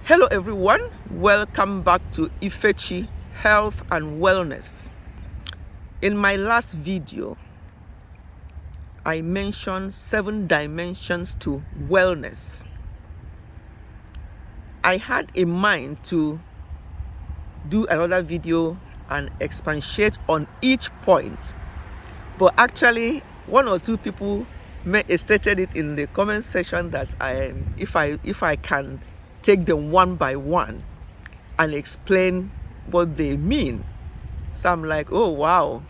Hello everyone, welcome back to Ifechi Health and Wellness. In my last video, I mentioned 7 dimensions to wellness. I had in mind to do another video and expatiate on each point, but actually one or two people stated it in the comment section that if I can take them one by one and explain what they mean. So I'm like, oh wow,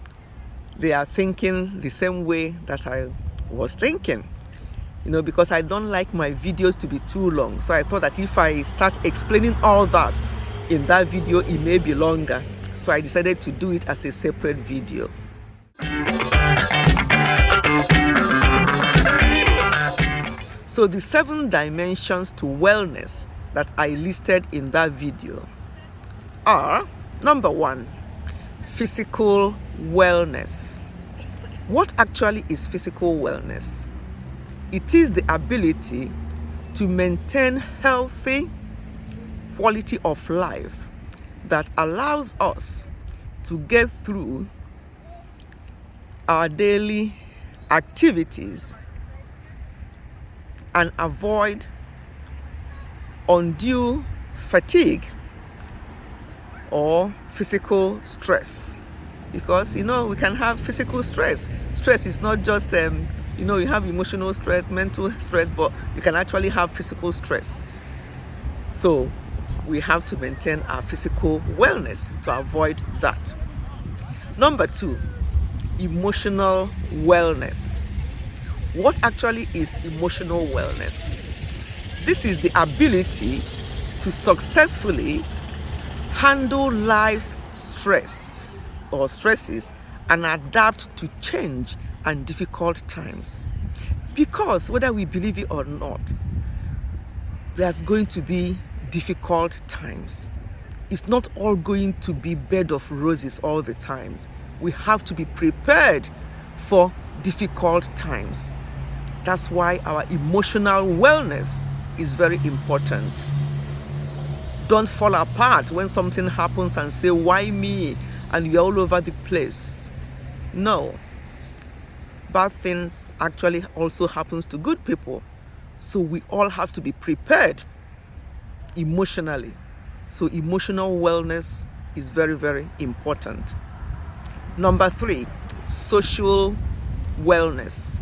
they are thinking the same way that I was thinking, because I don't like my videos to be too long. So I thought that if I start explaining all that in that video, it may be longer. So I decided to do it as a separate video. So the 7 dimensions to wellness that I listed in that video are: number 1, physical wellness. What actually is physical wellness? It is the ability to maintain healthy quality of life that allows us to get through our daily activities and avoid undue fatigue or physical stress. Because we can have physical stress. Stress is not just you have emotional stress, mental stress, but you can actually have physical stress. So we have to maintain our physical wellness to avoid that. Number 2, emotional wellness. What actually is emotional wellness? This is the ability to successfully handle life's stresses and adapt to change and difficult times. Because whether we believe it or not, there's going to be difficult times. It's not all going to be bed of roses all the times. We have to be prepared for difficult times. That's why our emotional wellness is very important. Don't fall apart when something happens and say, why me? And you're all over the place. No. Bad things actually also happens to good people. So we all have to be prepared emotionally. So emotional wellness is very, very important. Number 3, social wellness.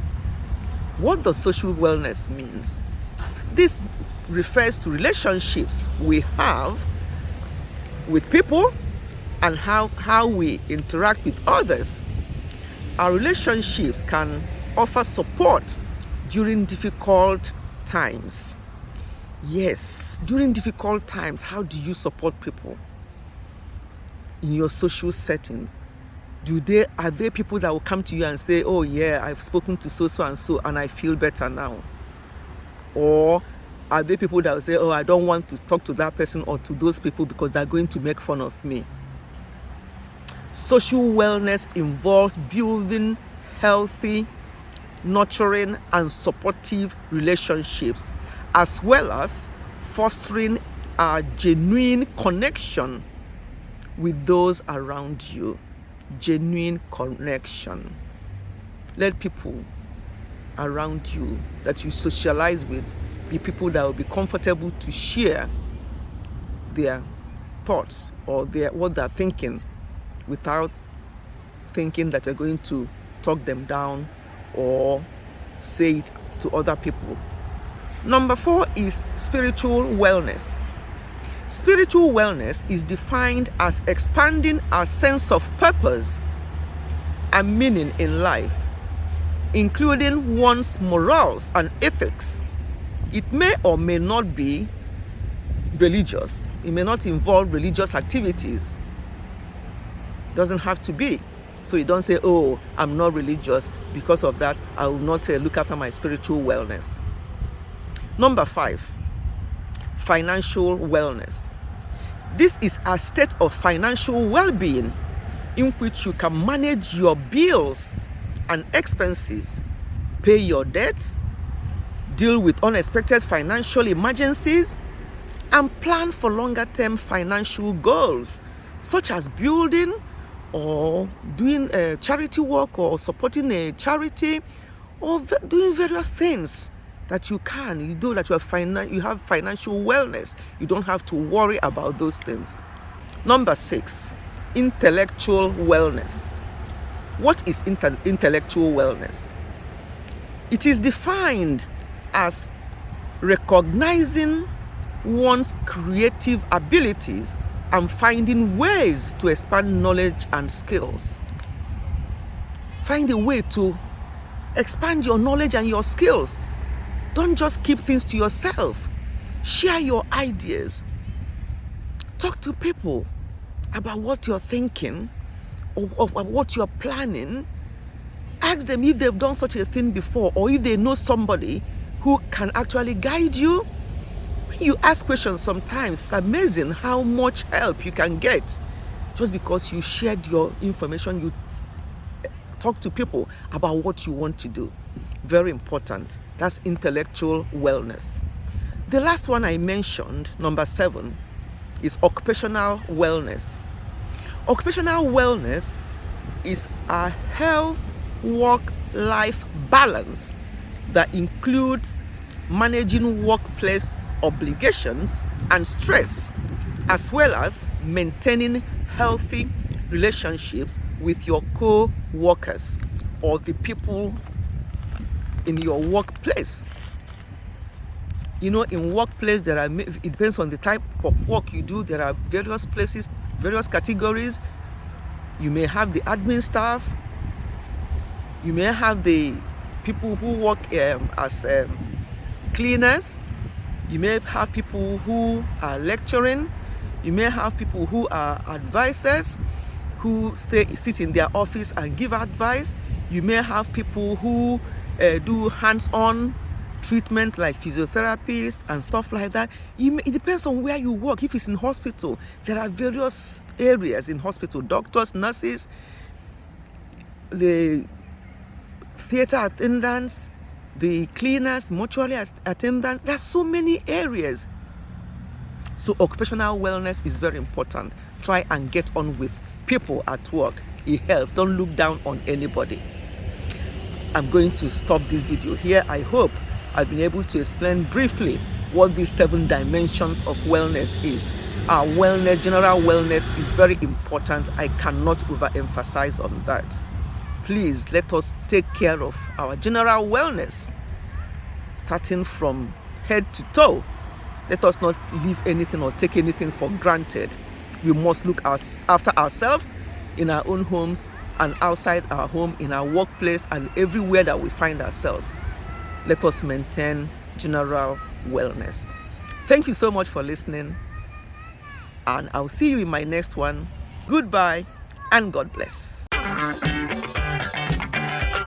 What does social wellness means? This refers to relationships we have with people and how we interact with others. Our relationships can offer support during difficult times. Yes, during difficult times, how do you support people in your social settings? Are there people that will come to you and say, oh yeah, I've spoken to so and so and I feel better now? Or are there people that will say, oh, I don't want to talk to that person or to those people because they're going to make fun of me? Social wellness involves building healthy, nurturing, and supportive relationships, as well as fostering a genuine connection with those around you. Genuine connection. Let people around you that you socialize with be people that will be comfortable to share their thoughts or what they're thinking without thinking that you're going to talk them down or say it to other people. Number 4 is spiritual wellness. Spiritual wellness is defined as expanding our sense of purpose and meaning in life, including one's morals and ethics. It may or may not be religious. It may not involve religious activities. It doesn't have to be. So you don't say, oh, I'm not religious. Because of that, I will not look after my spiritual wellness. Number 5, financial wellness. This is a state of financial well-being in which you can manage your bills and expenses, pay your debts, deal with unexpected financial emergencies, and plan for longer term financial goals, such as building or doing charity work or supporting a charity or doing various things that you can. You know that you have financial wellness. You don't have to worry about those things. Number 6, intellectual wellness. What is intellectual wellness? It is defined as recognizing one's creative abilities and finding ways to expand knowledge and skills. Find a way to expand your knowledge and your skills. Don't just keep things to yourself. Share your ideas. Talk to people about what you're thinking or what you're planning. Ask them if they've done such a thing before or if they know somebody who can actually guide you. When you ask questions, sometimes it's amazing how much help you can get just because you shared your information. You talk to people about what you want to do. Very important. That's intellectual wellness. The last one I mentioned, number 7, is occupational wellness. Occupational wellness is a health work-life balance that includes managing workplace obligations and stress, as well as maintaining healthy relationships with your co-workers or the people in your workplace. You know, in workplace, it depends on the type of work you do. There are various places, various categories. You may have the admin staff. You may have the people who work as cleaners. You may have people who are lecturing. You may have people who are advisors who sit in their office and give advice. You may have people who do hands-on treatment like physiotherapists and stuff like that. It depends on where you work. If it's in hospital, there are various areas in hospital: doctors, nurses, the theater attendants, the cleaners, mortuary attendants. There's so many areas. So occupational wellness is very important. Try and get on with people at work. It helps. Don't look down on anybody. I'm going to stop this video here. I hope I've been able to explain briefly what these 7 dimensions of wellness is. Our wellness, general wellness, is very important. I cannot overemphasize on that. Please let us take care of our general wellness, starting from head to toe. Let us not leave anything or take anything for granted. We must look after ourselves in our own homes and outside our home, in our workplace, and everywhere that we find ourselves. Let us maintain general wellness. Thank you so much for listening, and I'll see you in my next one. Goodbye and God bless.